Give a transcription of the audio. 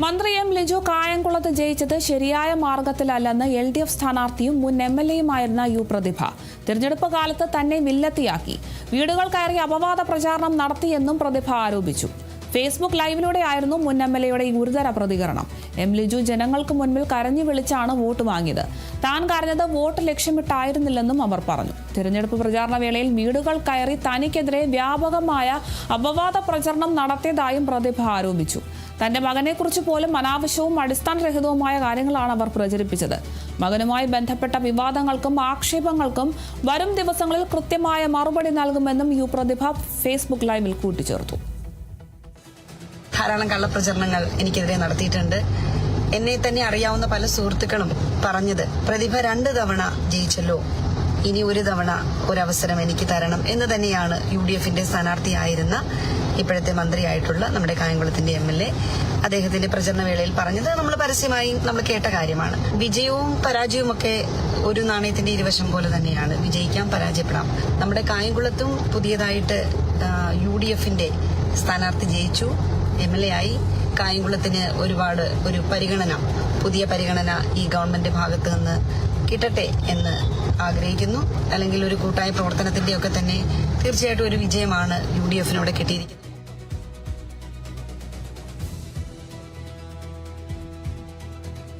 മന്ത്രി എം ലിജു കായംകുളത്ത് ജയിച്ചത് ശരിയായ മാർഗത്തിലല്ലെന്ന് LDF സ്ഥാനാർത്ഥിയും മുൻ MLAയുമായിരുന്ന യു പ്രതിഭ. തിരഞ്ഞെടുപ്പ് കാലത്ത് തന്നെ വില്ലത്തിയാക്കി. വീടുകൾ കയറി അപവാദ പ്രചാരണം നടത്തിയെന്നും പ്രതിഭ ആരോപിച്ചു. ഫേസ്ബുക്ക് ലൈവിലൂടെയായിരുന്നു മുൻ MLAയുടെ ഗുരുതര പ്രതികരണം. എം ലിജു ജനങ്ങൾക്ക് മുൻപിൽ കരഞ്ഞു വിളിച്ചാണ് വോട്ട് വാങ്ങിയത്. താൻ കരഞ്ഞത് വോട്ട് ലക്ഷ്യമിട്ടായിരുന്നില്ലെന്നും അവർ പറഞ്ഞു. തിരഞ്ഞെടുപ്പ് പ്രചാരണ വേളയിൽ വീടുകൾ കയറി തനിക്കെതിരെ വ്യാപകമായ അപവാദ പ്രചരണം നടത്തിയതായും പ്രതിഭ ആരോപിച്ചു. തന്റെ മകനെക്കുറിച്ച് പോലും അനാവശ്യവും അടിസ്ഥാനരഹിതവുമായ കാര്യങ്ങളാണ് അവർ പ്രചരിപ്പിച്ചത്. മകനുമായി ബന്ധപ്പെട്ട വിവാദങ്ങൾക്കും ആക്ഷേപങ്ങൾക്കും വരും ദിവസങ്ങളിൽ കൃത്യമായ മറുപടി നൽകുമെന്നും യു പ്രതിഭ ഫേസ്ബുക്ക് ലൈവിൽ കൂട്ടിച്ചേർത്തു. ധാരാളം കള്ളപ്രചരണങ്ങൾ എനിക്കെതിരെ നടത്തിയിട്ടുണ്ട്. എന്നെ തന്നെ അറിയാവുന്ന പല സുഹൃത്തുക്കളും പറഞ്ഞത്, പ്രതിഭ 2 തവണ ജയിച്ചല്ലോ, ഇനി ഒരു തവണ ഒരവസരം എനിക്ക് തരണം എന്ന് തന്നെയാണ് UDFന്റെ സ്ഥാനാർത്ഥിയായിരുന്ന ഇപ്പോഴത്തെ മന്ത്രിയായിട്ടുള്ള നമ്മുടെ കായംകുളത്തിന്റെ MLA അദ്ദേഹത്തിന്റെ പ്രചരണ വേളയിൽ പറഞ്ഞത്. നമ്മൾ പരസ്യമായി നമ്മൾ കേട്ട കാര്യമാണ്. വിജയവും പരാജയവും ഒക്കെ ഒരു നാണയത്തിന്റെ ഇരുവശം പോലെ തന്നെയാണ്. വിജയിക്കാം, പരാജയപ്പെടാം. നമ്മുടെ കായംകുളത്തും പുതിയതായിട്ട് UDFന്റെ സ്ഥാനാർത്ഥി ജയിച്ചു, MLA ആയി. കായംകുളത്തിന് ഒരു പുതിയ പരിഗണന ഈ ഗവൺമെന്റ് ഭാഗത്ത് നിന്ന് കിട്ടട്ടെ എന്ന് ആഗ്രഹിക്കുന്നു. അല്ലെങ്കിൽ ഒരു കൂട്ടായ പ്രവർത്തനത്തിന്റെ ഒക്കെ തന്നെ തീർച്ചയായിട്ടും ഒരു വിജയമാണ് UDFനോട് കിട്ടിയിരിക്കുന്നത്.